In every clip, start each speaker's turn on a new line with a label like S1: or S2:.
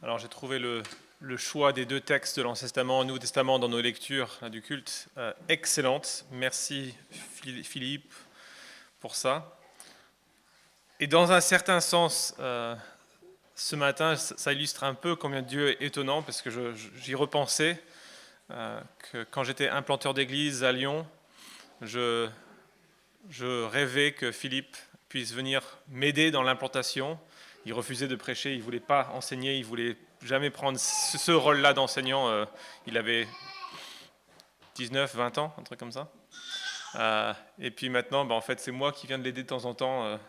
S1: Alors j'ai trouvé le choix des deux textes de l'Ancien Testament, Nouveau Testament dans nos lectures du culte excellente. Merci Philippe pour ça. Et dans un certain sens, ce matin, ça illustre un peu combien Dieu est étonnant, parce que j'y repensais, que quand j'étais implanteur d'église à Lyon, je rêvais que Philippe puisse venir m'aider dans l'implantation. Il refusait de prêcher, il ne voulait pas enseigner, il ne voulait jamais prendre ce rôle-là d'enseignant. Il avait 19, 20 ans, un truc comme ça. Et puis maintenant, en fait, c'est moi qui viens de l'aider de temps en temps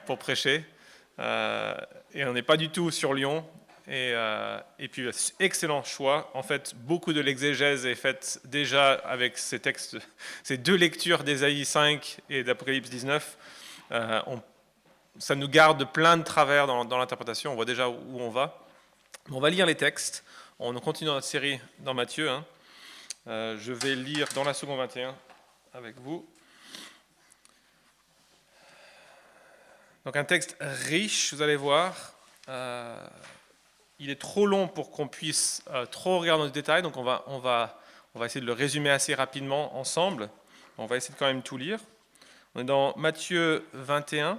S1: pour prêcher. Et on n'est pas du tout sur Lyon. Et puis, excellent choix. En fait, beaucoup de l'exégèse est faite déjà avec ces textes, ces deux lectures d'Ésaïe 5 et d'Apocalypse 19. Ça nous garde plein de travers dans l'interprétation. On voit déjà où on va. On va lire les textes. On continue notre série dans Matthieu. Je vais lire dans la seconde 21 avec vous. Donc un texte riche, vous allez voir. Il est trop long pour qu'on puisse trop regarder dans le détail, donc on va essayer de le résumer assez rapidement ensemble. On va essayer de quand même tout lire. On est dans Matthieu 21.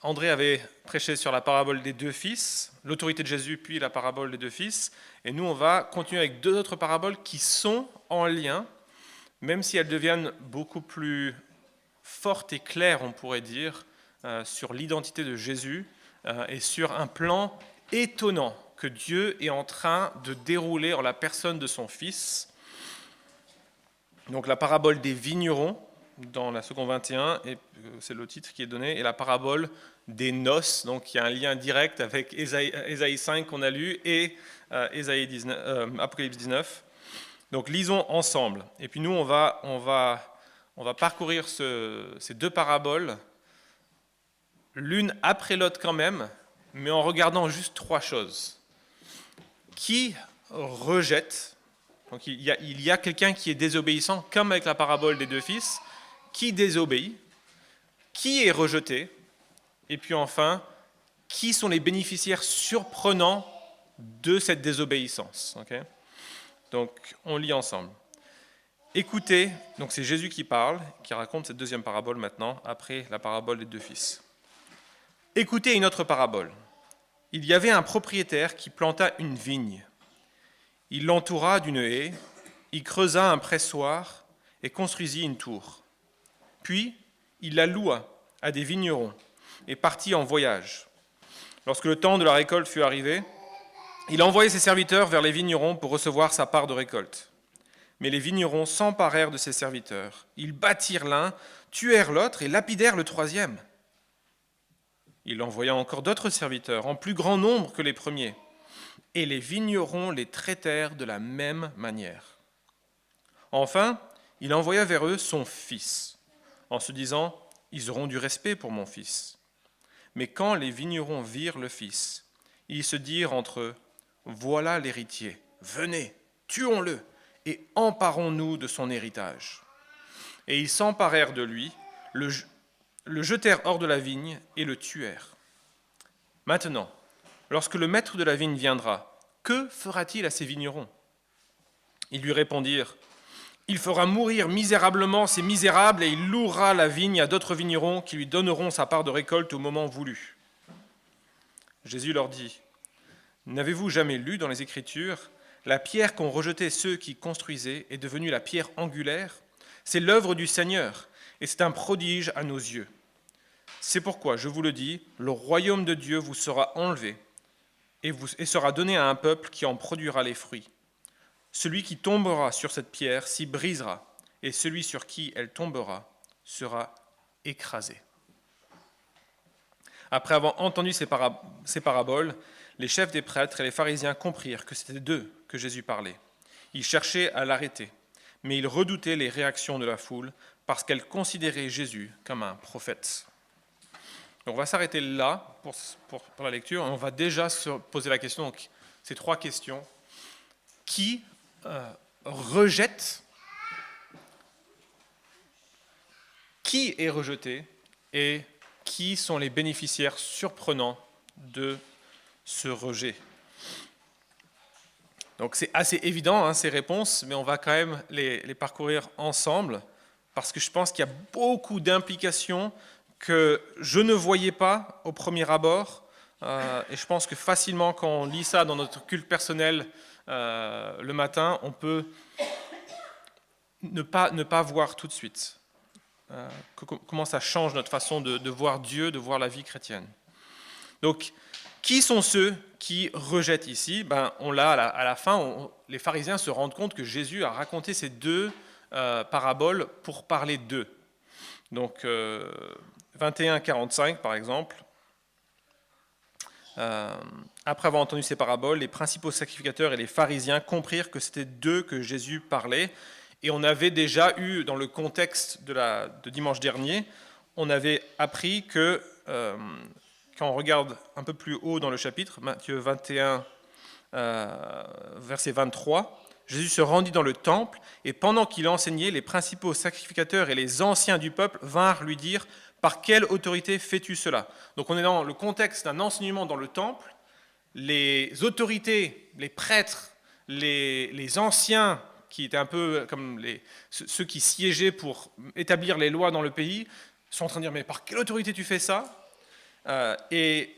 S1: André avait prêché sur la parabole des deux fils, l'autorité de Jésus, puis la parabole des deux fils. Et nous, on va continuer avec deux autres paraboles qui sont en lien, même si elles deviennent beaucoup plus fortes et claires, on pourrait dire, sur l'identité de Jésus et sur un plan étonnant que Dieu est en train de dérouler en la personne de son Fils. Donc la parabole des vignerons, dans la seconde 21, et c'est le titre qui est donné, et la parabole des noces, donc il y a un lien direct avec Ésaïe 5 qu'on a lu et Apocalypse 19. Donc lisons ensemble. Et puis nous, on va parcourir ces deux paraboles, l'une après l'autre quand même, mais en regardant juste trois choses. Qui rejette? Donc il y a quelqu'un qui est désobéissant, comme avec la parabole des deux fils, qui désobéit, qui est rejeté, et puis enfin, qui sont les bénéficiaires surprenants de cette désobéissance. Okay? Donc on lit ensemble. Écoutez, donc c'est Jésus qui parle, qui raconte cette deuxième parabole maintenant, après la parabole des deux fils. Écoutez une autre parabole. Il y avait un propriétaire qui planta une vigne. Il l'entoura d'une haie, il creusa un pressoir et construisit une tour. Puis, il la loua à des vignerons et partit en voyage. Lorsque le temps de la récolte fut arrivé, il envoyait ses serviteurs vers les vignerons pour recevoir sa part de récolte. Mais les vignerons s'emparèrent de ses serviteurs. Ils battirent l'un, tuèrent l'autre et lapidèrent le troisième. Il envoya encore d'autres serviteurs, en plus grand nombre que les premiers. Et les vignerons les traitèrent de la même manière. Enfin, il envoya vers eux son fils, en se disant, ils auront du respect pour mon fils. Mais quand les vignerons virent le fils, ils se dirent entre eux, voilà l'héritier, venez, tuons-le, et emparons-nous de son héritage. Et ils s'emparèrent de lui, le jetèrent hors de la vigne et le tuèrent. Maintenant, lorsque le maître de la vigne viendra, que fera-t-il à ces vignerons? Ils lui répondirent, il fera mourir misérablement ces misérables et il louera la vigne à d'autres vignerons qui lui donneront sa part de récolte au moment voulu. Jésus leur dit, n'avez-vous jamais lu dans les Écritures, la pierre qu'ont rejetée ceux qui construisaient est devenue la pierre angulaire? C'est l'œuvre du Seigneur et c'est un prodige à nos yeux. C'est pourquoi, je vous le dis, le royaume de Dieu vous sera enlevé et sera donné à un peuple qui en produira les fruits. Celui qui tombera sur cette pierre s'y brisera, et celui sur qui elle tombera sera écrasé. Après avoir entendu ces paraboles, les chefs des prêtres et les pharisiens comprirent que c'était d'eux que Jésus parlait. Ils cherchaient à l'arrêter, mais ils redoutaient les réactions de la foule parce qu'elle considérait Jésus comme un prophète. Donc on va s'arrêter là pour la lecture. On va déjà se poser la question, donc ces trois questions. Qui rejette? Qui est rejeté? Et qui sont les bénéficiaires surprenants de ce rejet? Donc c'est assez évident, hein, ces réponses, mais on va quand même les parcourir ensemble, parce que je pense qu'il y a beaucoup d'implications que je ne voyais pas au premier abord, et je pense que facilement, quand on lit ça dans notre culte personnel le matin, on peut ne pas voir tout de suite comment ça change notre façon de voir Dieu, de voir la vie chrétienne. Donc, qui sont ceux qui rejettent ici? On l'a à la fin, les pharisiens se rendent compte que Jésus a raconté ces deux paraboles pour parler d'eux. Donc, 21-45 par exemple. Après avoir entendu ces paraboles, les principaux sacrificateurs et les pharisiens comprirent que c'était d'eux que Jésus parlait. Et on avait déjà eu, dans le contexte de dimanche dernier, on avait appris que, quand on regarde un peu plus haut dans le chapitre, Matthieu 21, verset 23, Jésus se rendit dans le temple, et pendant qu'il enseignait, les principaux sacrificateurs et les anciens du peuple vinrent lui dire « Par quelle autorité fais-tu cela ?» Donc on est dans le contexte d'un enseignement dans le temple. Les autorités, les prêtres, les anciens, qui étaient un peu comme ceux qui siégeaient pour établir les lois dans le pays, sont en train de dire « Mais par quelle autorité tu fais ça ?» Et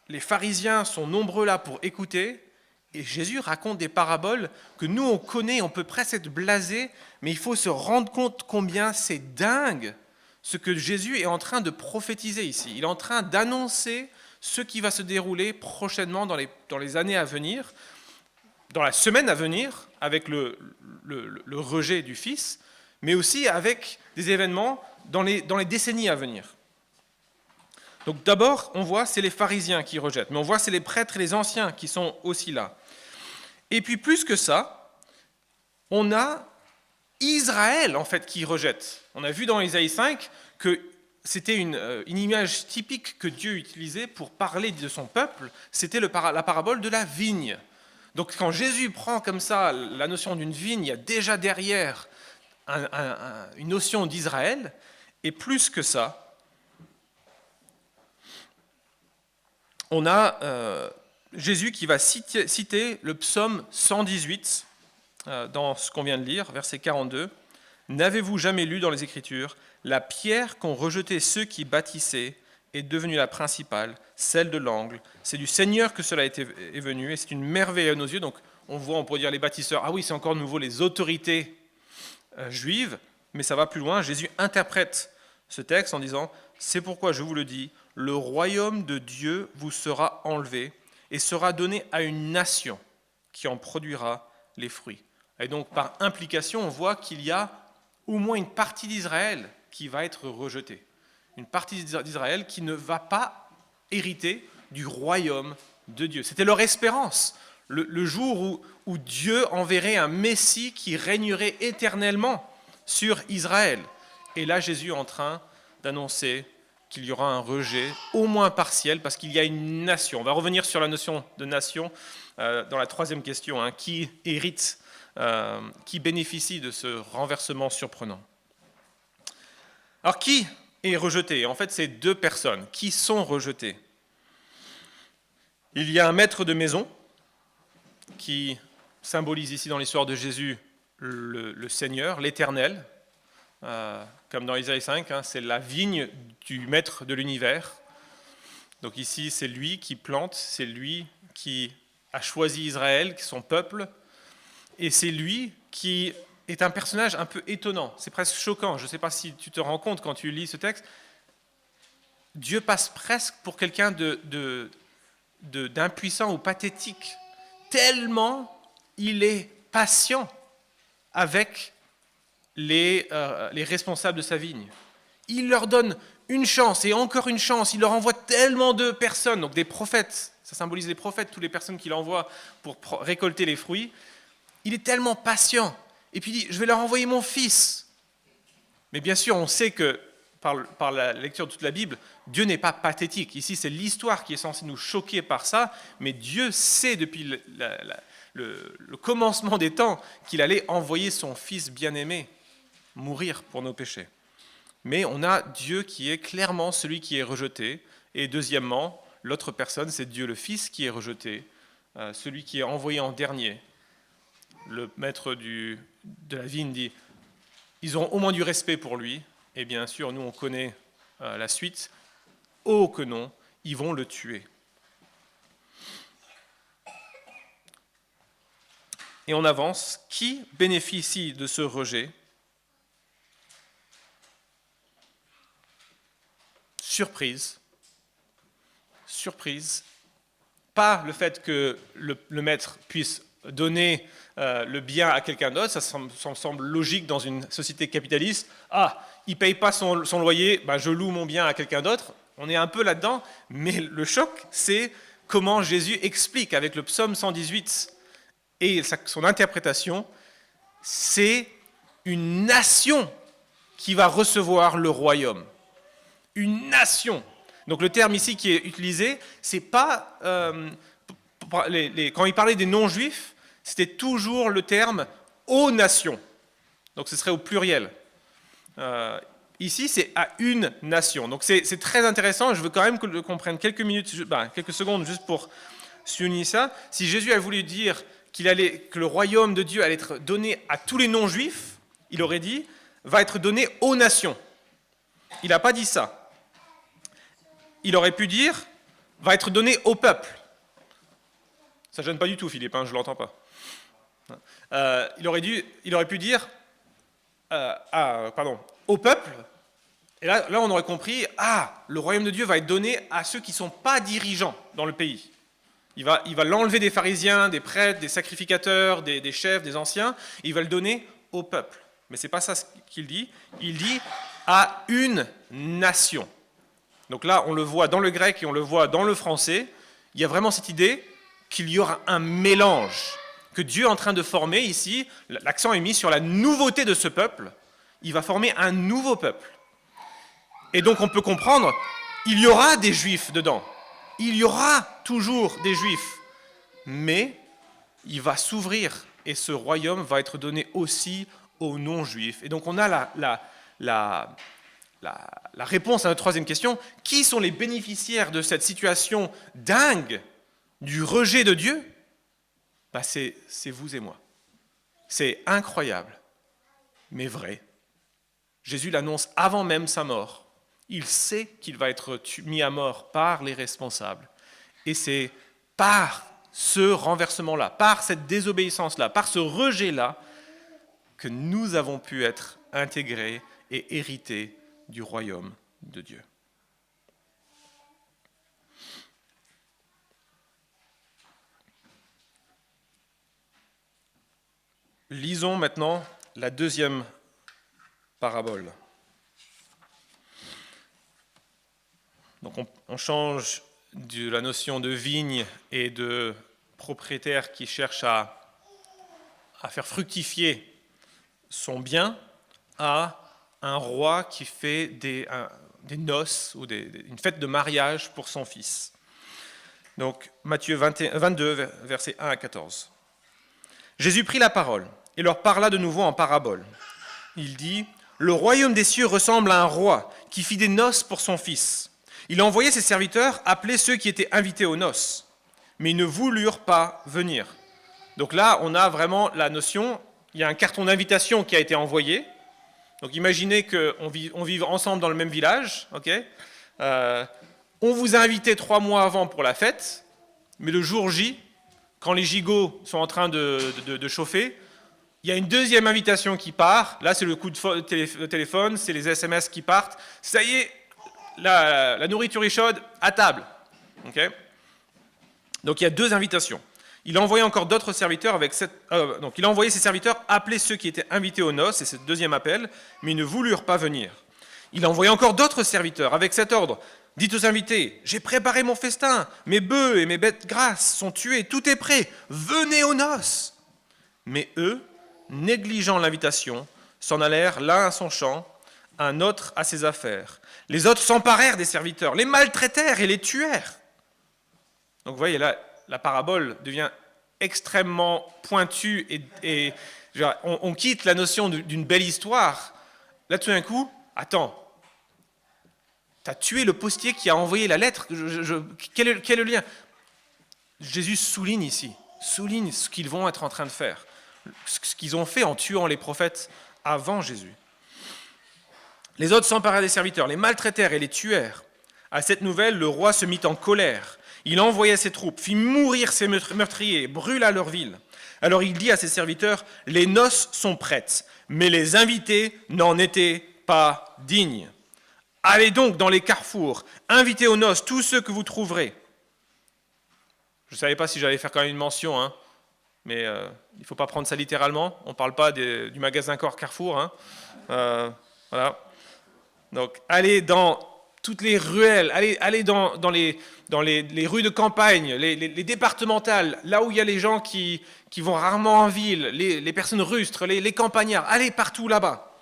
S1: les pharisiens sont nombreux là pour écouter, et Jésus raconte des paraboles que nous on connaît, on peut presque être blasé, mais il faut se rendre compte combien c'est dingue ce que Jésus est en train de prophétiser ici. Il est en train d'annoncer ce qui va se dérouler prochainement dans les années à venir, dans la semaine à venir, avec le rejet du Fils, mais aussi avec des événements dans les décennies à venir. Donc d'abord, on voit, c'est les pharisiens qui rejettent, mais on voit, c'est les prêtres et les anciens qui sont aussi là. Et puis plus que ça, on a Israël, en fait, qui rejette. On a vu dans Ésaïe 5 que c'était une image typique que Dieu utilisait pour parler de son peuple, c'était la parabole de la vigne. Donc quand Jésus prend comme ça la notion d'une vigne, il y a déjà derrière une notion d'Israël, et plus que ça, on a Jésus qui va citer le psaume 118 dans ce qu'on vient de lire, verset 42. « N'avez-vous jamais lu dans les Écritures, la pierre qu'ont rejetée ceux qui bâtissaient est devenue la principale, celle de l'angle. C'est du Seigneur que cela est venu, et c'est une merveille à nos yeux. » Donc on pourrait dire les bâtisseurs, ah oui, c'est encore de nouveau les autorités juives, mais ça va plus loin. Jésus interprète ce texte en disant, c'est pourquoi je vous le dis, le royaume de Dieu vous sera enlevé et sera donné à une nation qui en produira les fruits. Et donc par implication, on voit qu'il y a au moins une partie d'Israël qui va être rejetée. Une partie d'Israël qui ne va pas hériter du royaume de Dieu. C'était leur espérance, le jour où Dieu enverrait un Messie qui régnerait éternellement sur Israël. Et là, Jésus est en train d'annoncer qu'il y aura un rejet, au moins partiel, parce qu'il y a une nation. On va revenir sur la notion de nation dans la troisième question, hein, qui hérite, qui bénéficie de ce renversement surprenant. Alors, qui est rejeté? En fait, c'est deux personnes qui sont rejetées. Il y a un maître de maison qui symbolise ici dans l'histoire de Jésus le Seigneur, l'Éternel, comme dans Isaïe 5, hein, c'est la vigne du maître de l'univers. Donc ici, c'est lui qui plante, c'est lui qui a choisi Israël, son peuple, et c'est lui qui est un personnage un peu étonnant. C'est presque choquant. Je ne sais pas si tu te rends compte quand tu lis ce texte. Dieu passe presque pour quelqu'un d'impuissant ou pathétique, tellement il est patient avec les responsables de sa vigne. Il leur donne une chance et encore une chance. Il leur envoie tellement de personnes, donc des prophètes. Ça symbolise les prophètes, toutes les personnes qu'il envoie pour récolter les fruits. Il est tellement patient. Et puis il dit, je vais leur envoyer mon fils. Mais bien sûr, on sait que par la lecture de toute la Bible, Dieu n'est pas pathétique. Ici, c'est l'histoire qui est censée nous choquer par ça, mais Dieu sait depuis le commencement des temps qu'il allait envoyer son fils bien-aimé mourir pour nos péchés. Mais on a Dieu qui est clairement celui qui est rejeté. Et deuxièmement, L'autre personne, c'est Dieu le Fils qui est rejeté, celui qui est envoyé en dernier. Le maître de la vigne dit, ils auront au moins du respect pour lui, et bien sûr, nous on connaît la suite, oh que non, ils vont le tuer. Et on avance, qui bénéficie de ce rejet? Surprise, pas le fait que le maître puisse donner le bien à quelqu'un d'autre, ça semble logique dans une société capitaliste. Ah, il ne paye pas son loyer, ben je loue mon bien à quelqu'un d'autre. On est un peu là-dedans, mais le choc, c'est comment Jésus explique avec le psaume 118 et son interprétation, c'est une nation qui va recevoir le royaume. Une nation. Donc le terme ici qui est utilisé, c'est pas quand il parlait des non-juifs, c'était toujours le terme aux nations. Donc ce serait au pluriel. Ici, c'est à une nation. Donc c'est très intéressant. Je veux quand même qu'on prenne quelques minutes, quelques secondes juste pour souligner ça. Si Jésus a voulu dire que le royaume de Dieu allait être donné à tous les non-juifs, il aurait dit va être donné aux nations. Il n'a pas dit ça. Il aurait pu dire va être donné au peuple. Ça ne gêne pas du tout, Philippe, je ne l'entends pas. Il aurait pu dire au peuple, et là on aurait compris, le royaume de Dieu va être donné à ceux qui ne sont pas dirigeants dans le pays. Il va l'enlever des pharisiens, des prêtres, des sacrificateurs, des chefs, des anciens, et il va le donner au peuple. Mais ce n'est pas ça qu'il dit, il dit à une nation. Donc là, on le voit dans le grec et on le voit dans le français, il y a vraiment cette idée qu'il y aura un mélange, que Dieu est en train de former ici, l'accent est mis sur la nouveauté de ce peuple, il va former un nouveau peuple. Et donc on peut comprendre, il y aura des juifs dedans, il y aura toujours des juifs, mais il va s'ouvrir et ce royaume va être donné aussi aux non-juifs. Et donc on a la réponse à notre troisième question, qui sont les bénéficiaires de cette situation dingue du rejet de Dieu? C'est vous et moi. C'est incroyable, mais vrai. Jésus l'annonce avant même sa mort. Il sait qu'il va être mis à mort par les responsables. Et c'est par ce renversement-là, par cette désobéissance-là, par ce rejet-là, que nous avons pu être intégrés et hérités du royaume de Dieu. Lisons maintenant la deuxième parabole. Donc on change de la notion de vigne et de propriétaire qui cherche à faire fructifier son bien à un roi qui fait des noces ou une fête de mariage pour son fils. Donc Matthieu 22, versets 1 à 14. Jésus prit la parole et leur parla de nouveau en parabole. Il dit, « Le royaume des cieux ressemble à un roi qui fit des noces pour son fils. Il a envoyé ses serviteurs appeler ceux qui étaient invités aux noces, mais ils ne voulurent pas venir. » Donc là, on a vraiment la notion, il y a un carton d'invitation qui a été envoyé. Donc imaginez qu'on vive ensemble dans le même village. Okay, on vous a invité 3 mois avant pour la fête, mais le jour J, quand les gigots sont en train de chauffer, il y a une deuxième invitation qui part. Là, c'est le coup de téléphone, c'est les SMS qui partent. Ça y est, la nourriture est chaude, à table. Okay, donc il y a 2 invitations. Il a envoyé encore d'autres serviteurs donc il a envoyé ses serviteurs appeler ceux qui étaient invités aux noces, et c'est le deuxième appel, mais ils ne voulurent pas venir. Il a envoyé encore d'autres serviteurs avec cet ordre. Dites aux invités, j'ai préparé mon festin, mes bœufs et mes bêtes grasses sont tués, tout est prêt, venez aux noces. Mais eux, négligeant l'invitation, s'en allèrent l'un à son champ, un autre à ses affaires. Les autres s'emparèrent des serviteurs, les maltraitèrent et les tuèrent. Donc vous voyez là, la parabole devient extrêmement pointue et on quitte la notion d'une belle histoire. Là, tout d'un coup, attends, T'as tué le postier qui a envoyé la lettre. Quel est le lien? Jésus souligne ici, souligne ce qu'ils vont être en train de faire, ce qu'ils ont fait en tuant les prophètes avant Jésus. Les autres s'emparèrent des serviteurs, les maltraitèrent et les tuèrent. À cette nouvelle, le roi se mit en colère. Il envoya ses troupes, fit mourir ses meurtriers, brûla leur ville. Alors il dit à ses serviteurs, « Les noces sont prêtes, mais les invités n'en étaient pas dignes. Allez donc dans les carrefours, invitez aux noces tous ceux que vous trouverez. » Je ne savais pas si j'allais faire quand même une mention, hein, mais il ne faut pas prendre ça littéralement. On ne parle pas du magasin Carrefour. Hein. Voilà. Donc, allez dans toutes les ruelles, allez dans les rues de campagne, les départementales, là où il y a les gens qui vont rarement en ville, les personnes rustres, les campagnards, allez partout là-bas.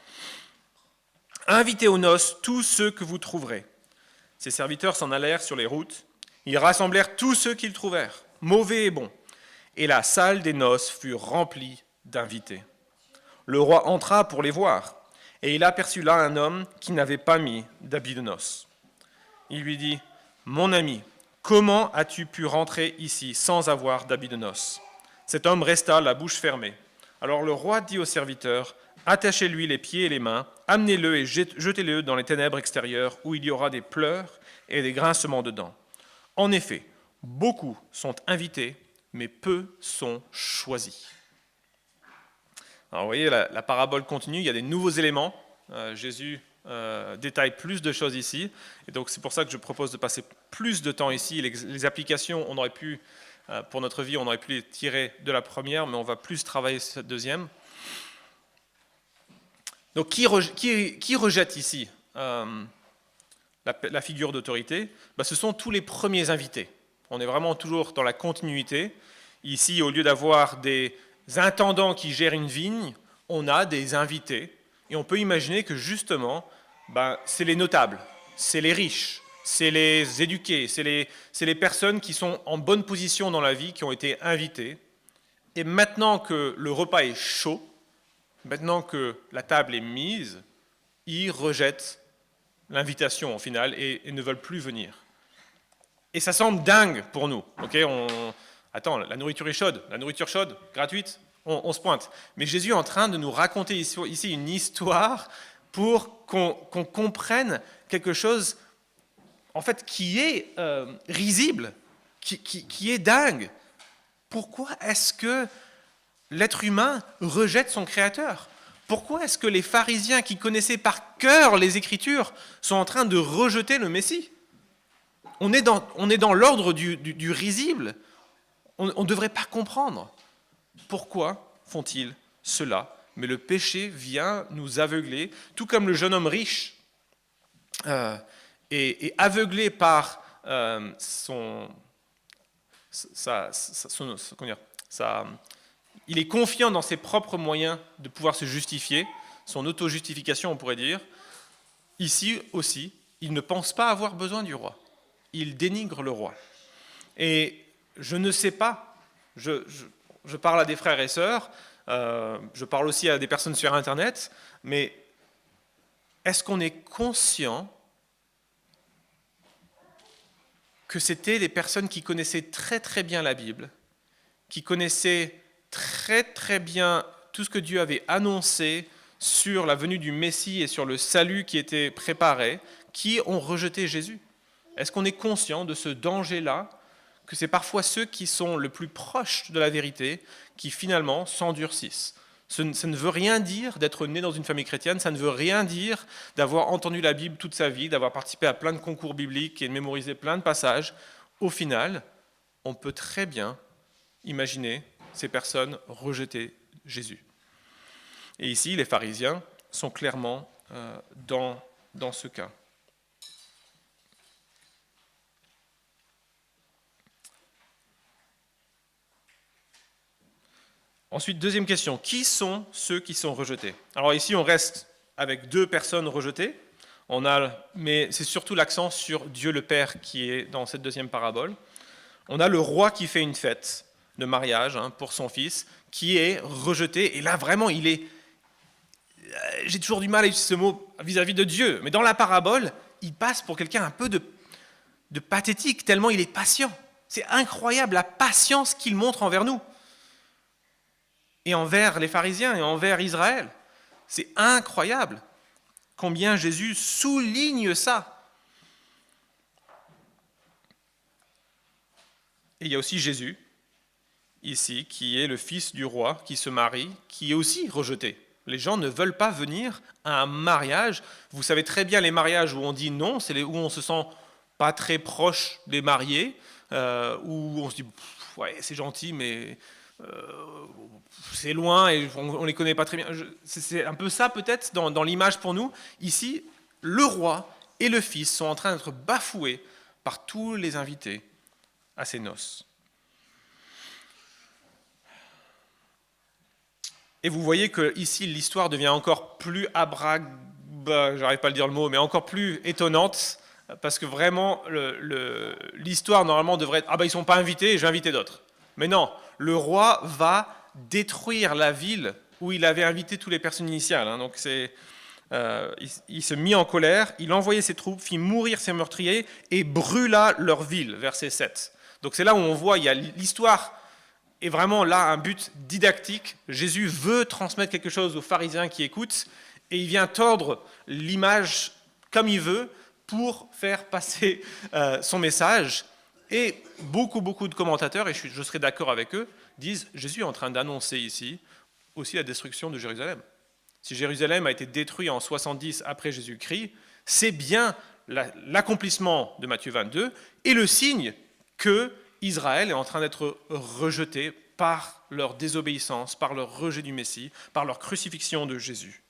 S1: Invitez aux noces tous ceux que vous trouverez. Ses serviteurs s'en allèrent sur les routes. Ils rassemblèrent tous ceux qu'ils trouvèrent, mauvais et bons. Et la salle des noces fut remplie d'invités. Le roi entra pour les voir. Et il aperçut là un homme qui n'avait pas mis d'habit de noces. Il lui dit, « Mon ami, comment as-tu pu rentrer ici sans avoir d'habit de noces ?» Cet homme resta la bouche fermée. Alors le roi dit aux serviteurs, « Attachez-lui les pieds et les mains, amenez-le et jetez-le dans les ténèbres extérieures où il y aura des pleurs et des grincements de dents. En effet, beaucoup sont invités, mais peu sont choisis. » Alors vous voyez, la parabole continue, il y a des nouveaux éléments. Jésus détaille plus de choses ici. Et donc c'est pour ça que je propose de passer plus de temps ici. Les applications, on aurait pu, pour notre vie, on aurait pu les tirer de la première, mais on va plus travailler cette deuxième. Donc qui rejette ici la figure d'autorité? Ce sont tous les premiers invités. On est vraiment toujours dans la continuité. Ici, au lieu d'avoir des intendants qui gèrent une vigne, on a des invités. Et on peut imaginer que justement, c'est les notables, c'est les riches, c'est les éduqués, c'est les personnes qui sont en bonne position dans la vie, qui ont été invitées. Et maintenant que le repas est chaud, maintenant que la table est mise, ils rejettent l'invitation au final et ne veulent plus venir. Et ça semble dingue pour nous. Okay, attends, la nourriture est chaude, gratuite, on se pointe. Mais Jésus est en train de nous raconter ici une histoire pour qu'on comprenne quelque chose en fait, qui est risible, qui est dingue. Pourquoi est-ce que l'être humain rejette son Créateur? Pourquoi est-ce que les pharisiens qui connaissaient par cœur les Écritures sont en train de rejeter le Messie? On est dans l'ordre du risible. On ne devrait pas comprendre. Pourquoi font-ils cela? Mais le péché vient nous aveugler, tout comme le jeune homme riche est aveuglé par il est confiant dans ses propres moyens de pouvoir se justifier, son auto-justification on pourrait dire. Ici aussi, il ne pense pas avoir besoin du roi. Il dénigre le roi. Et je ne sais pas, je parle à des frères et sœurs, je parle aussi à des personnes sur Internet, mais est-ce qu'on est conscient que c'était des personnes qui connaissaient très très bien la Bible, qui connaissaient très très bien tout ce que Dieu avait annoncé sur la venue du Messie et sur le salut qui était préparé, qui ont rejeté Jésus? Est-ce qu'on est conscient de ce danger-là, que c'est parfois ceux qui sont le plus proches de la vérité qui finalement s'endurcissent? Ça ne veut rien dire d'être né dans une famille chrétienne, ça ne veut rien dire d'avoir entendu la Bible toute sa vie, d'avoir participé à plein de concours bibliques et de mémoriser plein de passages. Au final, on peut très bien imaginer ces personnes rejeter Jésus. Et ici, les pharisiens sont clairement dans ce cas. Ensuite, deuxième question, qui sont ceux qui sont rejetés? Alors ici, on reste avec deux personnes rejetées, mais c'est surtout l'accent sur Dieu le Père qui est dans cette deuxième parabole. On a le roi qui fait une fête de mariage pour son fils, qui est rejeté, et là vraiment, j'ai toujours du mal à utiliser ce mot vis-à-vis de Dieu, mais dans la parabole, il passe pour quelqu'un un peu de pathétique, tellement il est patient. C'est incroyable la patience qu'il montre envers nous. Et envers les pharisiens et envers Israël. C'est incroyable combien Jésus souligne ça. Et il y a aussi Jésus, ici, qui est le fils du roi, qui se marie, qui est aussi rejeté. Les gens ne veulent pas venir à un mariage. Vous savez très bien les mariages où on dit non, c'est où on se sent pas très proche des mariés, où on se dit ouais, c'est gentil, mais c'est loin et on les connaît pas très bien. C'est un peu ça peut-être dans l'image pour nous. Ici, le roi et le fils sont en train d'être bafoués par tous les invités à ces noces. Et vous voyez que ici l'histoire devient encore plus j'arrive pas à le dire le mot, mais encore plus étonnante, parce que vraiment l'histoire normalement devrait être ils sont pas invités, je vais inviter d'autres. Mais non, le roi va détruire la ville où il avait invité toutes les personnes initiales. Donc il se mit en colère, il envoyait ses troupes, fit mourir ses meurtriers et brûla leur ville, verset 7. Donc c'est là où on voit, il y a l'histoire est vraiment là un but didactique. Jésus veut transmettre quelque chose aux pharisiens qui écoutent et il vient tordre l'image comme il veut pour faire passer son message. Et beaucoup de commentateurs, et je serai d'accord avec eux, disent Jésus est en train d'annoncer ici aussi la destruction de Jérusalem. Si Jérusalem a été détruit en 70 après Jésus-Christ, c'est bien l'accomplissement de Matthieu 22 et le signe que Israël est en train d'être rejeté par leur désobéissance, par leur rejet du Messie, par leur crucifixion de Jésus.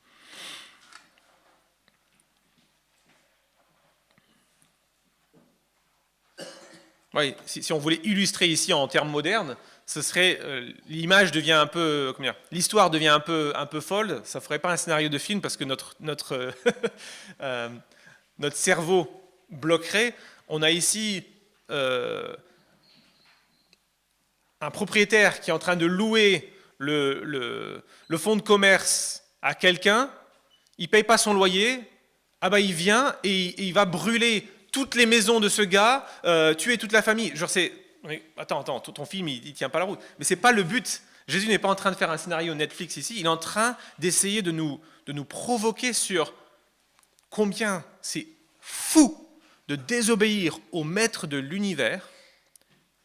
S1: Oui, si on voulait illustrer ici en termes modernes, ce serait l'image devient un peu, l'histoire devient un peu folle. Ça ferait pas un scénario de film parce que notre cerveau bloquerait. On a ici un propriétaire qui est en train de louer le fonds de commerce à quelqu'un. Il paye pas son loyer. Il vient et il va brûler toutes les maisons de ce gars, tuer toute la famille. Genre attends, ton film il tient pas la route. Mais c'est pas le but. Jésus n'est pas en train de faire un scénario Netflix ici. Il est en train d'essayer de nous provoquer sur combien c'est fou de désobéir au maître de l'univers.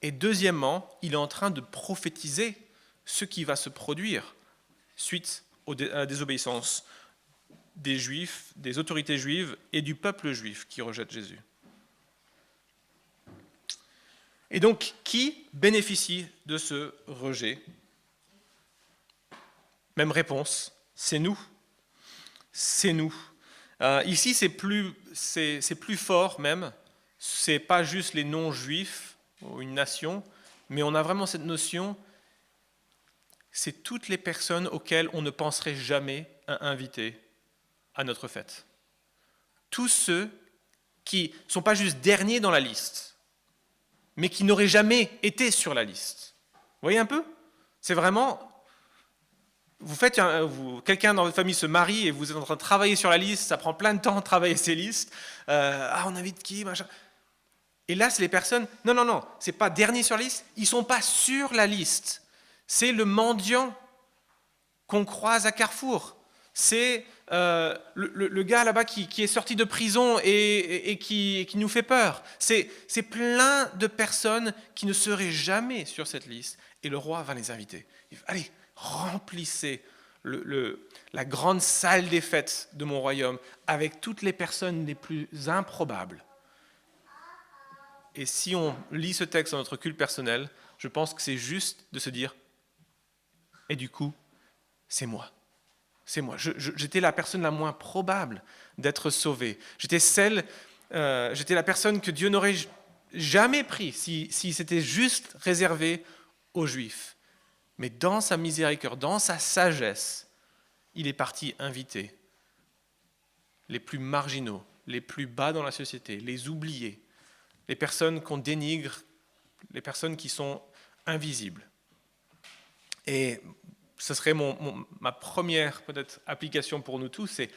S1: Et deuxièmement, il est en train de prophétiser ce qui va se produire suite à la désobéissance des Juifs, des autorités juives et du peuple juif qui rejette Jésus. Et donc, qui bénéficie de ce rejet? Même réponse, c'est nous. C'est nous. Ici, c'est plus fort même. C'est pas juste les non-juifs ou une nation, mais on a vraiment cette notion. C'est toutes les personnes auxquelles on ne penserait jamais à inviter à notre fête. Tous ceux qui ne sont pas juste derniers dans la liste, mais qui n'auraient jamais été sur la liste. Vous voyez un peu? C'est vraiment... quelqu'un dans votre famille se marie et vous êtes en train de travailler sur la liste, ça prend plein de temps de travailler ces listes. On invite qui, machin. Et là, c'est les personnes... Non, c'est pas dernier sur la liste, ils ne sont pas sur la liste. C'est le mendiant qu'on croise à Carrefour. C'est le gars là-bas qui est sorti de prison et qui nous fait peur. C'est plein de personnes qui ne seraient jamais sur cette liste. Et le roi va les inviter. Il dit, allez, remplissez la grande salle des fêtes de mon royaume avec toutes les personnes les plus improbables. Et si on lit ce texte dans notre culte personnel, je pense que c'est juste de se dire, et du coup, c'est moi. C'est moi. J'étais la personne la moins probable d'être sauvée. J'étais la personne que Dieu n'aurait jamais pris si c'était juste réservé aux Juifs. Mais dans sa miséricorde, dans sa sagesse, il est parti inviter les plus marginaux, les plus bas dans la société, les oubliés, les personnes qu'on dénigre, les personnes qui sont invisibles. Et ce serait ma première peut-être application pour nous tous, c'est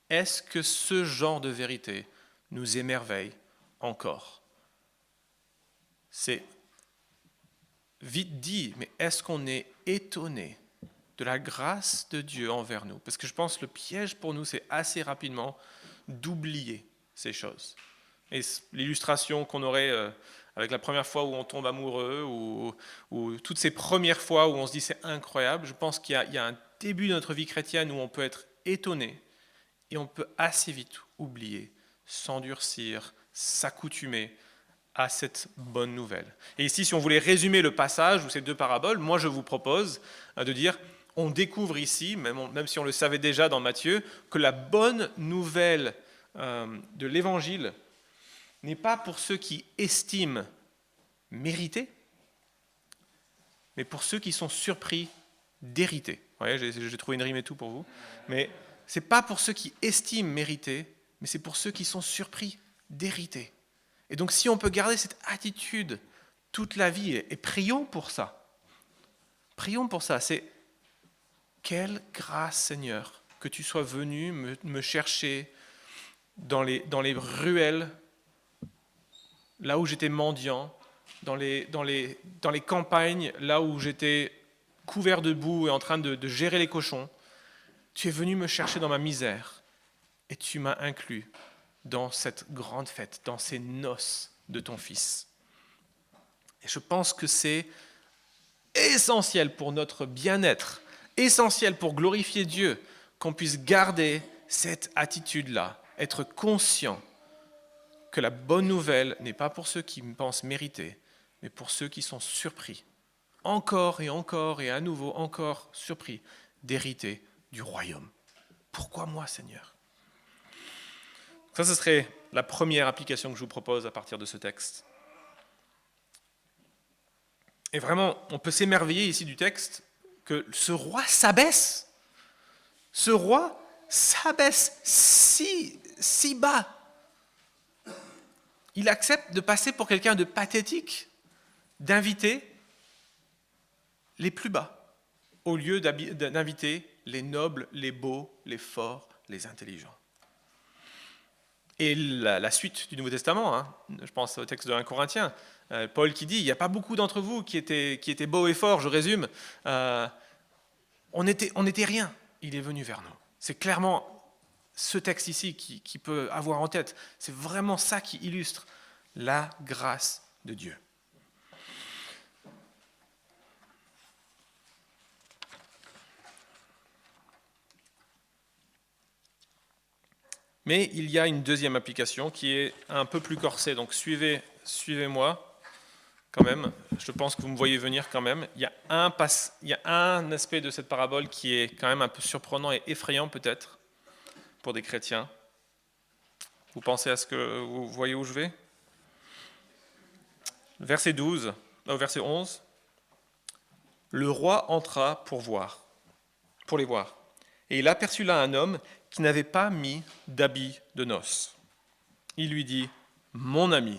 S1: est-ce que ce genre de vérité nous émerveille encore. C'est vite dit, mais est-ce qu'on est étonné de la grâce de Dieu envers nous? Parce que je pense que le piège pour nous, c'est assez rapidement d'oublier ces choses. Et l'illustration qu'on aurait avec la première fois où on tombe amoureux, ou toutes ces premières fois où on se dit c'est incroyable, je pense qu'il y a un début de notre vie chrétienne où on peut être étonné et on peut assez vite oublier, s'endurcir, s'accoutumer à cette bonne nouvelle. Et ici, si on voulait résumer le passage ou ces deux paraboles, moi je vous propose de dire, on découvre ici, même si on le savait déjà dans Matthieu, que la bonne nouvelle de l'Évangile n'est pas pour ceux qui estiment mériter, mais pour ceux qui sont surpris d'hériter. Vous voyez, j'ai trouvé une rime et tout pour vous. Mais ce n'est pas pour ceux qui estiment mériter, mais c'est pour ceux qui sont surpris d'hériter. Et donc si on peut garder cette attitude toute la vie, et prions pour ça. Prions pour ça. C'est quelle grâce, Seigneur, que tu sois venu me chercher dans les ruelles, là où j'étais mendiant, dans les campagnes, là où j'étais couvert de boue et en train de gérer les cochons. Tu es venu me chercher dans ma misère et tu m'as inclus dans cette grande fête, dans ces noces de ton Fils. Et je pense que c'est essentiel pour notre bien-être, essentiel pour glorifier Dieu, qu'on puisse garder cette attitude-là, être conscient que la bonne nouvelle n'est pas pour ceux qui pensent mériter, mais pour ceux qui sont surpris, encore et encore et à nouveau encore surpris d'hériter du royaume. Pourquoi moi, Seigneur? Ça, ce serait la première application que je vous propose à partir de ce texte. Et vraiment, on peut s'émerveiller ici du texte que ce roi s'abaisse. Ce roi s'abaisse si bas. Il accepte de passer pour quelqu'un de pathétique, d'inviter les plus bas, au lieu d'inviter les nobles, les beaux, les forts, les intelligents. Et la suite du Nouveau Testament, je pense au texte de 1 Corinthiens, Paul qui dit, il n'y a pas beaucoup d'entre vous qui étaient beaux et forts, je résume, on n'était rien, il est venu vers nous. C'est clairement ce texte ici qui peut avoir en tête, c'est vraiment ça qui illustre la grâce de Dieu. Mais il y a une deuxième application qui est un peu plus corsée, donc suivez-moi quand même. Je pense que vous me voyez venir quand même. Il y a un aspect de cette parabole qui est quand même un peu surprenant et effrayant peut-être pour des chrétiens. Vous pensez à ce que vous voyez où je vais? Verset 11. Le roi entra pour les voir. Et il aperçut là un homme qui n'avait pas mis d'habit de noces. Il lui dit, « Mon ami,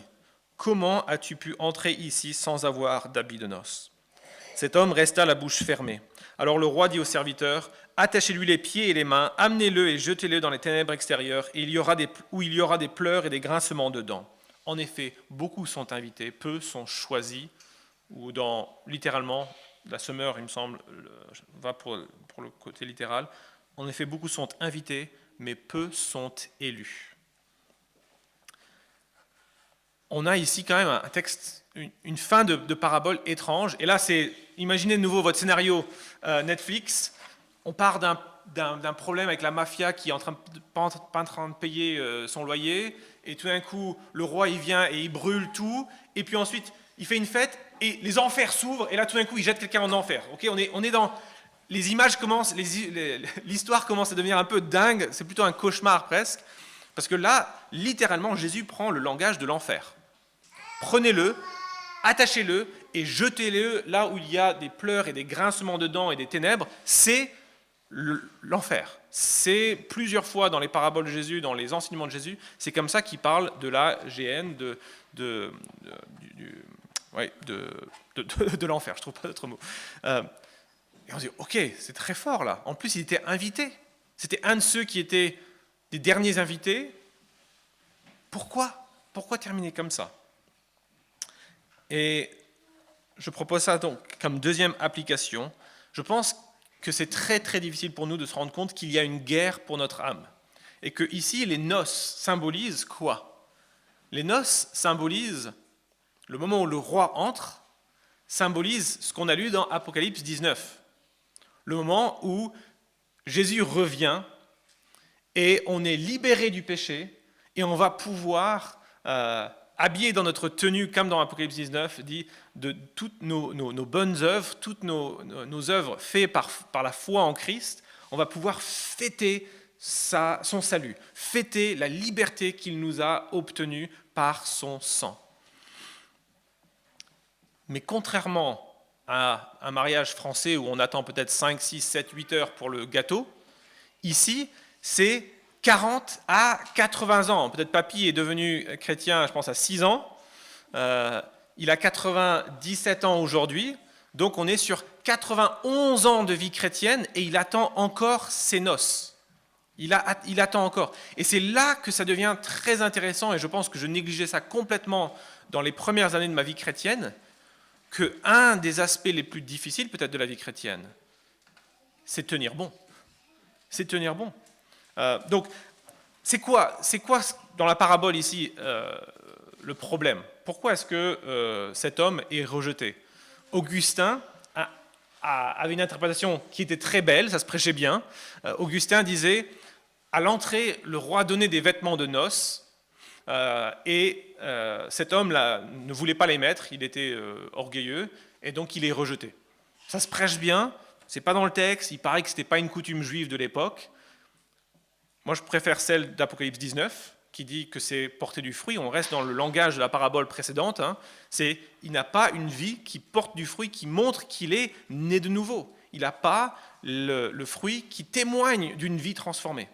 S1: comment as-tu pu entrer ici sans avoir d'habit de noces ?» Cet homme resta la bouche fermée. Alors le roi dit au serviteur, « Attachez-lui les pieds et les mains, amenez-le et jetez-le dans les ténèbres extérieures, où il y aura des pleurs et des grincements de dents. » En effet, beaucoup sont invités, peu sont choisis, ou littéralement, la Semeur, il me semble, va pour le côté littéral. En effet, beaucoup sont invités, mais peu sont élus. On a ici quand même un texte, une fin de parabole étrange. Et là, imaginez de nouveau votre scénario Netflix. On part d'un problème avec la mafia qui est pas en train de payer son loyer. Et tout d'un coup, le roi, il vient et il brûle tout. Et puis ensuite, il fait une fête et les enfers s'ouvrent. Et là, tout d'un coup, il jette quelqu'un en enfer. Okay, on est dans... Les images commencent, l'histoire commence à devenir un peu dingue, c'est plutôt un cauchemar presque, parce que là, littéralement, Jésus prend le langage de l'enfer. Prenez-le, attachez-le et jetez-le là où il y a des pleurs et des grincements de dents et des ténèbres, c'est l'enfer. C'est plusieurs fois dans les paraboles de Jésus, dans les enseignements de Jésus, c'est comme ça qu'il parle de la géhenne, de l'enfer, je ne trouve pas d'autre mot. Et on se dit, ok, c'est très fort là. En plus, il était invité. C'était un de ceux qui étaient des derniers invités Pourquoi terminer comme ça? Et je propose ça donc comme deuxième application. Je pense que c'est très très difficile pour nous de se rendre compte qu'il y a une guerre pour notre âme. Et que ici, les noces symbolisent quoi? Les noces symbolisent le moment où le roi entre, symbolisent ce qu'on a lu dans Apocalypse 19. Le moment où Jésus revient et on est libéré du péché et on va pouvoir, habillé dans notre tenue, comme dans Apocalypse 19, dit de toutes nos bonnes œuvres, toutes nos œuvres faites par la foi en Christ, on va pouvoir fêter son salut, fêter la liberté qu'il nous a obtenue par son sang. Mais contrairement à un mariage français où on attend peut-être 5, 6, 7, 8 heures pour le gâteau, ici, c'est 40 à 80 ans. Peut-être papy est devenu chrétien, je pense, à 6 ans. Il a 97 ans aujourd'hui. Donc on est sur 91 ans de vie chrétienne et il attend encore ses noces. Il attend encore. Et c'est là que ça devient très intéressant, et je pense que je négligeais ça complètement dans les premières années de ma vie chrétienne, qu'un des aspects les plus difficiles peut-être de la vie chrétienne, c'est tenir bon. C'est tenir bon. Donc, c'est quoi dans la parabole ici le problème? Pourquoi est-ce que cet homme est rejeté? Augustin avait une interprétation qui était très belle, ça se prêchait bien. Augustin disait, à l'entrée, le roi donnait des vêtements de noces, et cet homme-là ne voulait pas les mettre, il était orgueilleux, et donc il est rejeté. Ça se prêche bien, c'est pas dans le texte, il paraît que c'était pas une coutume juive de l'époque. Moi, je préfère celle d'Apocalypse 19, qui dit que c'est porter du fruit. On reste dans le langage de la parabole précédente. Il n'a pas une vie qui porte du fruit, qui montre qu'il est né de nouveau. Il n'a pas le fruit qui témoigne d'une vie transformée.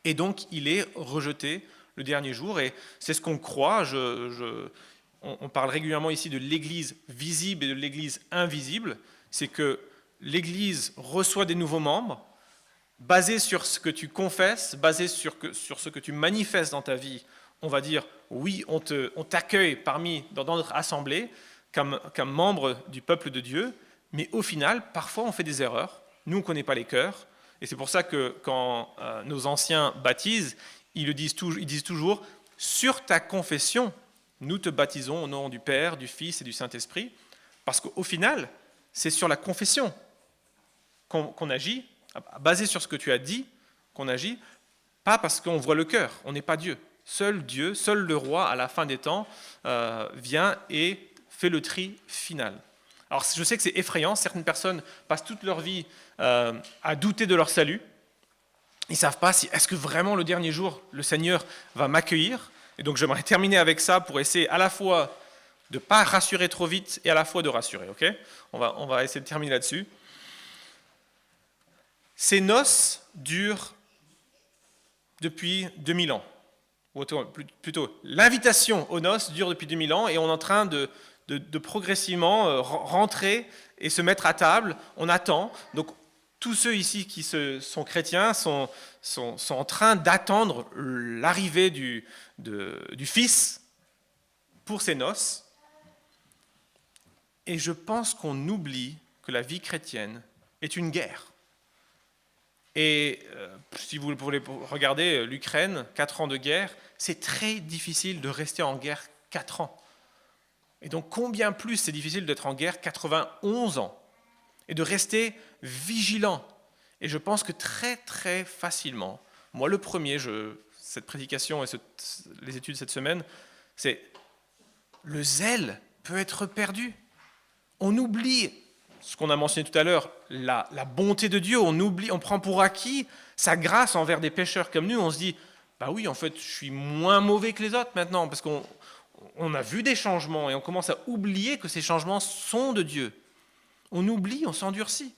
S1: Et donc, il est rejeté le dernier jour. Et c'est ce qu'on croit. On parle régulièrement ici de l'Église visible et de l'Église invisible. C'est que l'Église reçoit des nouveaux membres, basé sur ce que tu confesses, basé sur ce que tu manifestes dans ta vie. On va dire, oui, on t'accueille dans notre assemblée comme membre du peuple de Dieu, mais au final, parfois, on fait des erreurs. Nous, on ne connaît pas les cœurs. Et c'est pour ça que quand nos anciens baptisent, ils disent toujours, sur ta confession, nous te baptisons au nom du Père, du Fils et du Saint-Esprit, parce qu'au final, c'est sur la confession qu'on agit, basé sur ce que tu as dit, qu'on agit, pas parce qu'on voit le cœur, on n'est pas Dieu. Seul le roi, à la fin des temps, vient et fait le tri final. Alors je sais que c'est effrayant, certaines personnes passent toute leur vie à douter de leur salut. Ils ne savent pas si est-ce que vraiment le dernier jour, le Seigneur va m'accueillir. Et donc j'aimerais terminer avec ça pour essayer à la fois de ne pas rassurer trop vite et à la fois de rassurer. Okay, on va essayer de terminer là-dessus. Ces noces durent depuis 2000 ans. Ou plutôt, l'invitation aux noces dure depuis 2000 ans et on est en train de progressivement rentrer et se mettre à table. On attend. Donc, tous ceux ici qui sont chrétiens sont en train d'attendre l'arrivée du Fils pour ces noces. Et je pense qu'on oublie que la vie chrétienne est une guerre. Et si vous voulez regarder l'Ukraine, 4 ans de guerre, c'est très difficile de rester en guerre 4 ans. Et donc combien plus c'est difficile d'être en guerre 91 ans et de rester vigilant. Et je pense que très très facilement, moi le premier, cette prédication et les études cette semaine, c'est le zèle peut être perdu. On oublie ce qu'on a mentionné tout à l'heure, la bonté de Dieu, on prend pour acquis sa grâce envers des pécheurs comme nous, on se dit, bah oui, en fait, je suis moins mauvais que les autres maintenant, parce qu'on a vu des changements, et on commence à oublier que ces changements sont de Dieu. On oublie, on s'endurcit.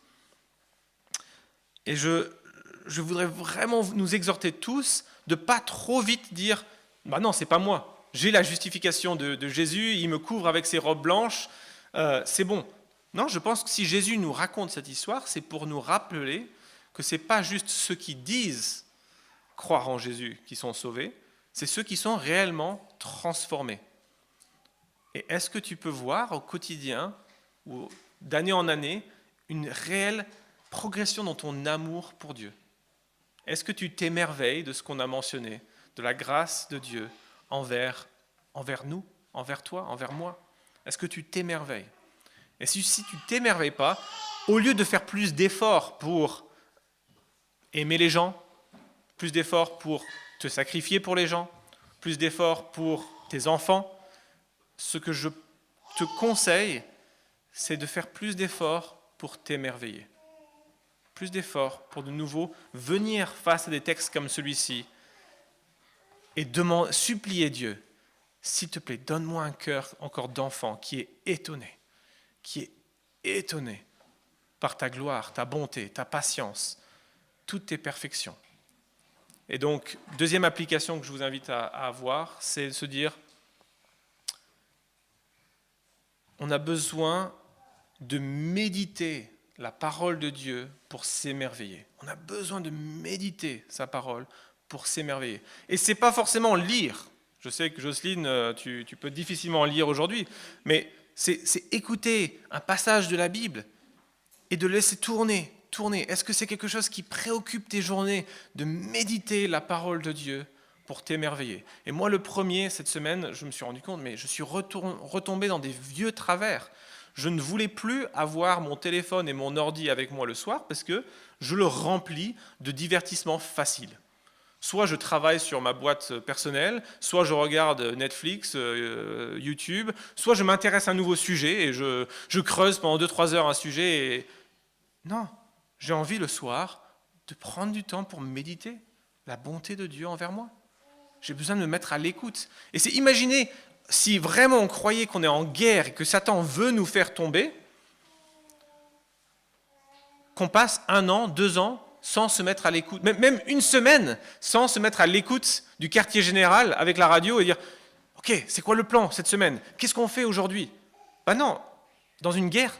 S1: Et je voudrais vraiment nous exhorter tous de ne pas trop vite dire, bah non, c'est pas moi, j'ai la justification de Jésus, il me couvre avec ses robes blanches, c'est bon. Non, je pense que si Jésus nous raconte cette histoire, c'est pour nous rappeler que ce n'est pas juste ceux qui disent croire en Jésus qui sont sauvés, c'est ceux qui sont réellement transformés. Et est-ce que tu peux voir au quotidien, ou d'année en année, une réelle progression dans ton amour pour Dieu? Est-ce que tu t'émerveilles de ce qu'on a mentionné, de la grâce de Dieu envers nous, envers toi, envers moi? Est-ce que tu t'émerveilles? Et si tu ne t'émerveilles pas, au lieu de faire plus d'efforts pour aimer les gens, plus d'efforts pour te sacrifier pour les gens, plus d'efforts pour tes enfants, ce que je te conseille, c'est de faire plus d'efforts pour t'émerveiller. Plus d'efforts pour de nouveau venir face à des textes comme celui-ci et supplier Dieu, s'il te plaît, donne-moi un cœur encore d'enfant qui est étonné par ta gloire, ta bonté, ta patience, toutes tes perfections. Et donc, deuxième application que je vous invite à avoir, c'est de se dire, on a besoin de méditer la parole de Dieu pour s'émerveiller. On a besoin de méditer sa parole pour s'émerveiller. Et ce n'est pas forcément lire. Je sais que Jocelyne, tu peux difficilement lire aujourd'hui, mais c'est écouter un passage de la Bible et de laisser tourner. Est-ce que c'est quelque chose qui préoccupe tes journées, de méditer la parole de Dieu pour t'émerveiller? Et moi, le premier, cette semaine, je me suis rendu compte, mais je suis retombé dans des vieux travers. Je ne voulais plus avoir mon téléphone et mon ordi avec moi le soir parce que je le remplis de divertissements faciles. Soit je travaille sur ma boîte personnelle, soit je regarde Netflix, YouTube, soit je m'intéresse à un nouveau sujet et je creuse pendant 2-3 heures un sujet. Et... Non, j'ai envie le soir de prendre du temps pour méditer la bonté de Dieu envers moi. J'ai besoin de me mettre à l'écoute. Et c'est imaginer si vraiment on croyait qu'on est en guerre et que Satan veut nous faire tomber, qu'on passe 1 an, 2 ans sans se mettre à l'écoute, même une semaine sans se mettre à l'écoute du quartier général avec la radio et dire « Ok, c'est quoi le plan cette semaine? Qu'est-ce qu'on fait aujourd'hui ?» Ben non, dans une guerre,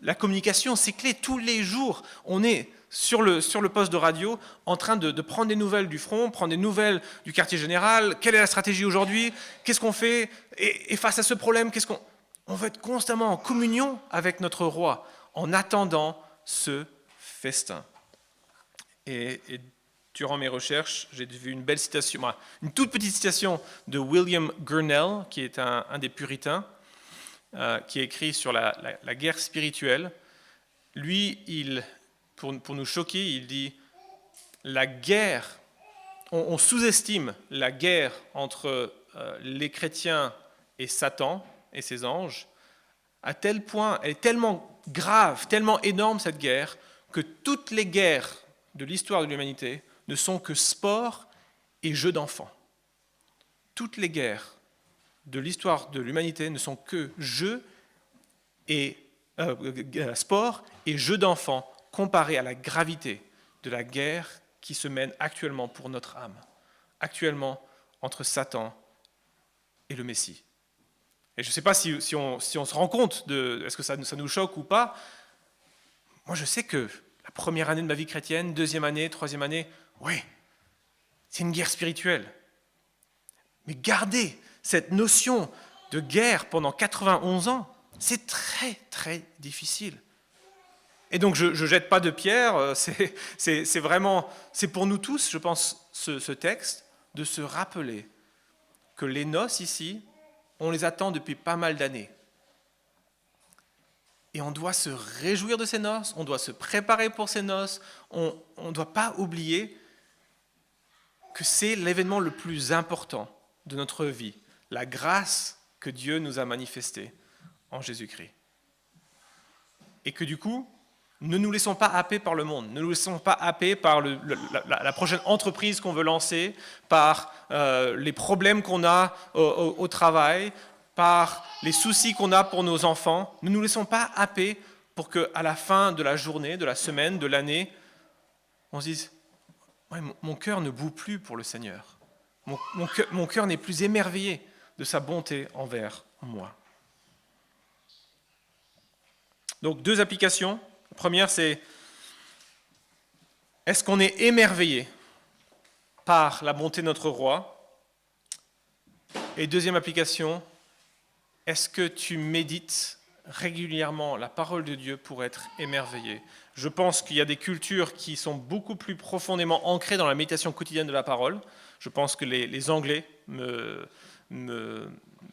S1: la communication, c'est clé. Tous les jours, on est sur le poste de radio en train de prendre des nouvelles du front, prendre des nouvelles du quartier général. Quelle est la stratégie aujourd'hui? Qu'est-ce qu'on fait? Et face à ce problème, on veut être constamment en communion avec notre roi en attendant ce festin. Et durant mes recherches, j'ai vu une belle citation, une toute petite citation de William Gurnall, qui est un des puritains, qui a écrit sur la guerre spirituelle. Lui, pour nous choquer, il dit « La guerre, on sous-estime la guerre entre les chrétiens et Satan et ses anges, à tel point, elle est tellement grave, tellement énorme cette guerre, que toutes les guerres de l'histoire de l'humanité ne sont que sport et jeux d'enfants. Toutes les guerres de l'histoire de l'humanité ne sont que jeux et sport et jeux d'enfants comparés à la gravité de la guerre qui se mène actuellement pour notre âme, actuellement entre Satan et le Messie. Et je ne sais pas si on se rend compte est-ce que ça nous choque ou pas. Moi, je sais que la première année de ma vie chrétienne, deuxième année, troisième année, oui, c'est une guerre spirituelle. Mais garder cette notion de guerre pendant 91 ans, c'est très, très difficile. Et donc, je ne jette pas de pierre, c'est pour nous tous, je pense, ce texte, de se rappeler que les noces ici, on les attend depuis pas mal d'années. Et on doit se réjouir de ces noces, on doit se préparer pour ces noces, on ne doit pas oublier que c'est l'événement le plus important de notre vie, la grâce que Dieu nous a manifestée en Jésus-Christ. Et que du coup, ne nous laissons pas happer par le monde, ne nous laissons pas happer par la prochaine entreprise qu'on veut lancer, par les problèmes qu'on a au travail, par les soucis qu'on a pour nos enfants. Ne nous laissons pas happer pour qu'à la fin de la journée, de la semaine, de l'année, on se dise ouais, « Mon cœur ne bout plus pour le Seigneur. Mon cœur n'est plus émerveillé de sa bonté envers moi. » Donc, 2 applications. La première, c'est est-ce qu'on est émerveillé par la bonté de notre roi? Et deuxième application, est-ce que tu médites régulièrement la parole de Dieu pour être émerveillé? Je pense qu'il y a des cultures qui sont beaucoup plus profondément ancrées dans la méditation quotidienne de la parole. Je pense que les Anglais me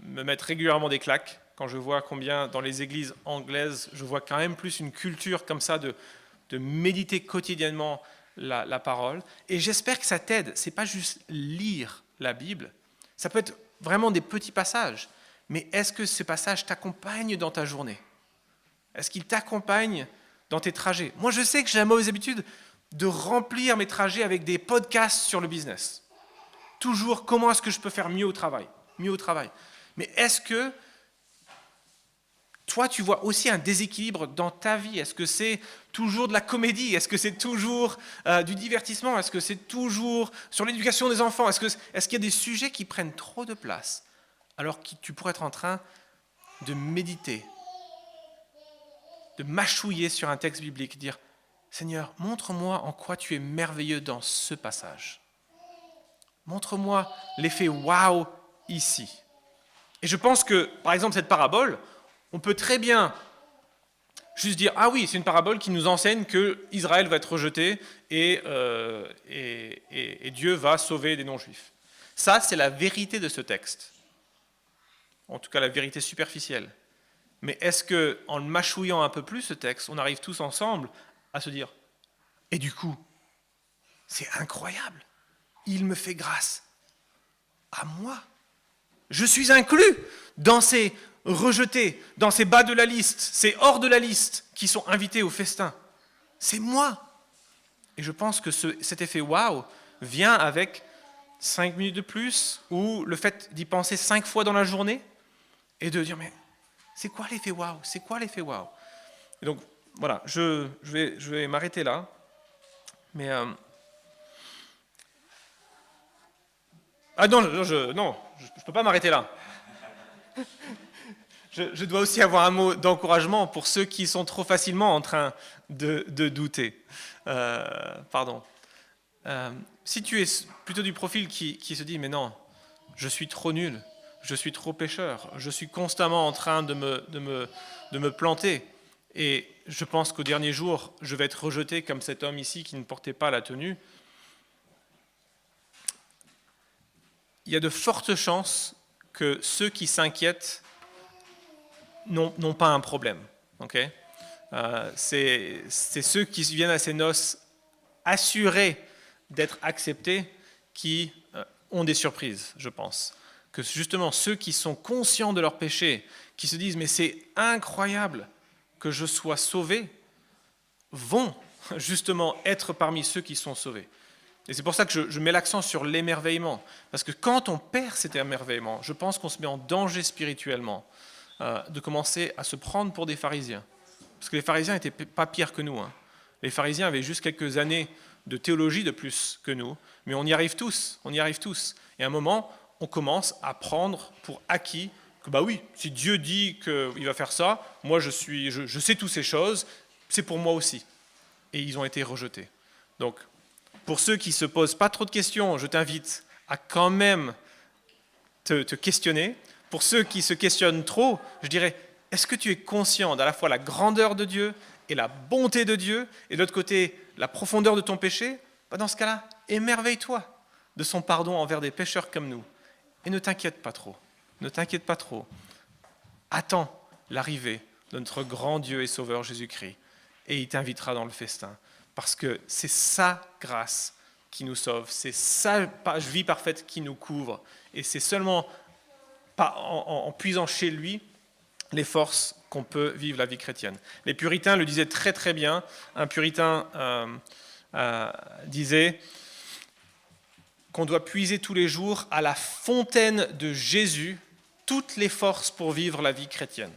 S1: mettent régulièrement des claques quand je vois combien dans les églises anglaises, je vois quand même plus une culture comme ça de méditer quotidiennement la parole. Et j'espère que ça t'aide. Ce n'est pas juste lire la Bible. Ça peut être vraiment des petits passages. Mais est-ce que ce passage t'accompagne dans ta journée? Est-ce qu'il t'accompagne dans tes trajets? Moi, je sais que j'ai la mauvaise habitude de remplir mes trajets avec des podcasts sur le business. Toujours, comment est-ce que je peux faire mieux au travail? Mieux au travail. Mais est-ce que toi, tu vois aussi un déséquilibre dans ta vie? Est-ce que c'est toujours de la comédie? Est-ce que c'est toujours du divertissement? Est-ce que c'est toujours sur l'éducation des enfants? Est-ce qu'il y a des sujets qui prennent trop de place alors que tu pourrais être en train de méditer, de mâchouiller sur un texte biblique, dire « Seigneur, montre-moi en quoi tu es merveilleux dans ce passage. Montre-moi l'effet « wow » ici. » Et je pense que, par exemple, cette parabole, on peut très bien juste dire « Ah oui, c'est une parabole qui nous enseigne que Israël va être rejeté et Dieu va sauver des non-juifs. » Ça, c'est la vérité de ce texte. En tout cas, la vérité superficielle. Mais est-ce qu'en le mâchouillant un peu plus, ce texte, on arrive tous ensemble à se dire « Et du coup, c'est incroyable, il me fait grâce à moi. Je suis inclus dans ces rejetés, dans ces bas de la liste, ces hors de la liste qui sont invités au festin. C'est moi. » Et je pense que cet effet « wow » vient avec 5 minutes de plus ou le fait d'y penser 5 fois dans la journée et de dire « Mais c'est quoi l'effet wow? C'est quoi l'effet wow ?» Et donc, voilà, je vais m'arrêter là. Mais... Ah non, je ne peux pas m'arrêter là. Je dois aussi avoir un mot d'encouragement pour ceux qui sont trop facilement en train de douter. Pardon. Si tu es plutôt du profil qui se dit « Mais non, je suis trop nul. Je suis trop pécheur, je suis constamment en train de me planter et je pense qu'au dernier jour, je vais être rejeté comme cet homme ici qui ne portait pas la tenue. » Il y a de fortes chances que ceux qui s'inquiètent n'ont pas un problème. Okay? C'est ceux qui viennent à ces noces assurés d'être acceptés qui ont des surprises, je pense. Que justement ceux qui sont conscients de leur péché, qui se disent « mais c'est incroyable que je sois sauvé », vont justement être parmi ceux qui sont sauvés. Et c'est pour ça que je mets l'accent sur l'émerveillement. Parce que quand on perd cet émerveillement, je pense qu'on se met en danger spirituellement de commencer à se prendre pour des pharisiens. Parce que les pharisiens n'étaient pas pires que nous. Hein. Les pharisiens avaient juste quelques années de théologie de plus que nous, mais on y arrive tous, on y arrive tous. Et à un moment, on commence à prendre pour acquis que bah oui, si Dieu dit qu'il va faire ça, moi je sais toutes ces choses, c'est pour moi aussi. Et ils ont été rejetés. Donc, pour ceux qui ne se posent pas trop de questions, je t'invite à quand même te questionner. Pour ceux qui se questionnent trop, je dirais, est-ce que tu es conscient d'à la fois la grandeur de Dieu et la bonté de Dieu, et de l'autre côté, la profondeur de ton péché? Bah dans ce cas-là, émerveille-toi de son pardon envers des pécheurs comme nous. Et ne t'inquiète pas trop. Ne t'inquiète pas trop. Attends l'arrivée de notre grand Dieu et Sauveur Jésus-Christ. Et il t'invitera dans le festin. Parce que c'est sa grâce qui nous sauve. C'est sa vie parfaite qui nous couvre. Et c'est seulement en puisant chez lui les forces qu'on peut vivre la vie chrétienne. Les puritains le disaient très très bien. Un puritain disait qu'on doit puiser tous les jours à la fontaine de Jésus toutes les forces pour vivre la vie chrétienne.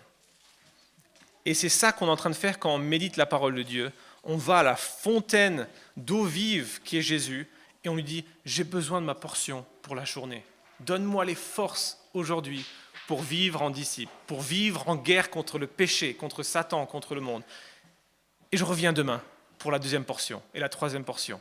S1: Et c'est ça qu'on est en train de faire quand on médite la parole de Dieu. On va à la fontaine d'eau vive qui est Jésus et on lui dit « J'ai besoin de ma portion pour la journée. Donne-moi les forces aujourd'hui pour vivre en disciple, pour vivre en guerre contre le péché, contre Satan, contre le monde. Et je reviens demain pour la deuxième portion et la troisième portion. »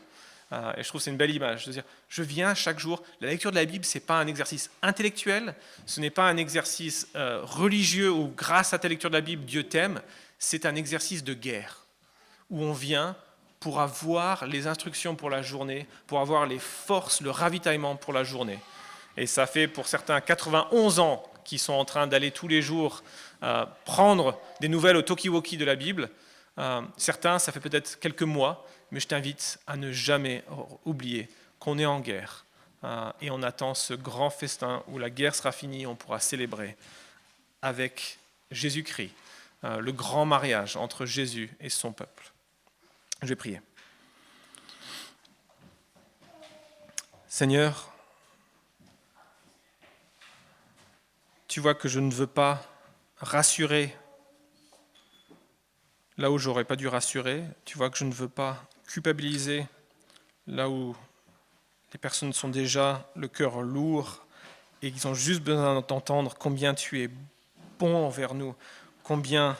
S1: Et je trouve que c'est une belle image de dire, je viens chaque jour. La lecture de la Bible, ce n'est pas un exercice intellectuel, ce n'est pas un exercice religieux où grâce à ta lecture de la Bible, Dieu t'aime. C'est un exercice de guerre où on vient pour avoir les instructions pour la journée, pour avoir les forces, le ravitaillement pour la journée. Et ça fait pour certains 91 ans qui sont en train d'aller tous les jours prendre des nouvelles au talkie-walkie de la Bible. Certains, ça fait peut-être quelques mois, mais je t'invite à ne jamais oublier qu'on est en guerre. Et on attend ce grand festin où la guerre sera finie, on pourra célébrer avec Jésus-Christ, le grand mariage entre Jésus et son peuple. Je vais prier. Seigneur, tu vois que je ne veux pas rassurer là où j'aurais pas dû rassurer. Tu vois que je ne veux pas culpabiliser là où les personnes sont déjà le cœur lourd et qu'ils ont juste besoin d'entendre combien tu es bon envers nous, combien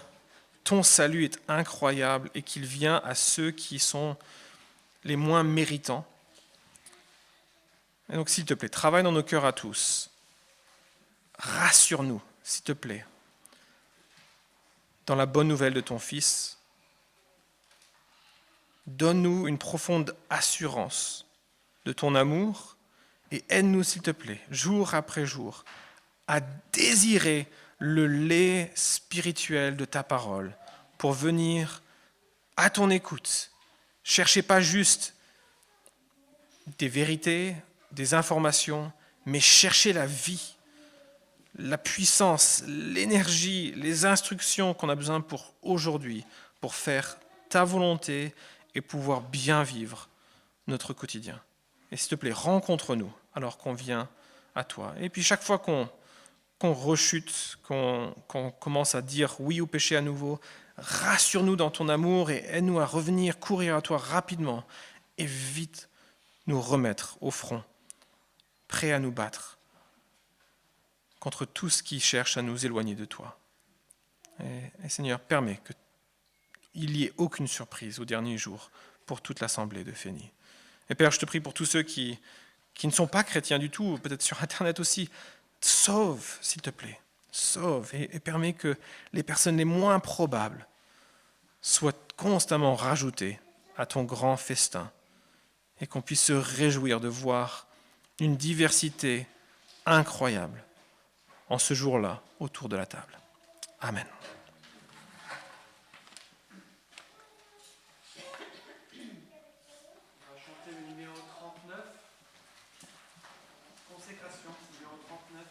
S1: ton salut est incroyable et qu'il vient à ceux qui sont les moins méritants. Et donc, s'il te plaît, travaille dans nos cœurs à tous. Rassure-nous, s'il te plaît, dans la bonne nouvelle de ton Fils. Donne-nous une profonde assurance de ton amour et aide-nous, s'il te plaît, jour après jour, à désirer le lait spirituel de ta parole pour venir à ton écoute. Cherchez pas juste des vérités, des informations, mais cherchez la vie, la puissance, l'énergie, les instructions qu'on a besoin pour aujourd'hui, pour faire ta volonté et pouvoir bien vivre notre quotidien. Et s'il te plaît, rencontre-nous alors qu'on vient à toi. Et puis chaque fois qu'on rechute, qu'on commence à dire oui au péché à nouveau, rassure-nous dans ton amour et aide-nous à revenir, courir à toi rapidement et vite nous remettre au front, prêts à nous battre contre tout ce qui cherche à nous éloigner de toi. Et Seigneur, permets qu'il n'y ait aucune surprise au dernier jour pour toute l'assemblée de Fény. Et Père, je te prie pour tous ceux qui ne sont pas chrétiens du tout, peut-être sur Internet aussi, sauve, s'il te plaît, sauve et permets que les personnes les moins probables soient constamment rajoutées à ton grand festin et qu'on puisse se réjouir de voir une diversité incroyable en ce jour-là autour de la table. Amen. On va chanter le numéro 39. Consécration, numéro 39.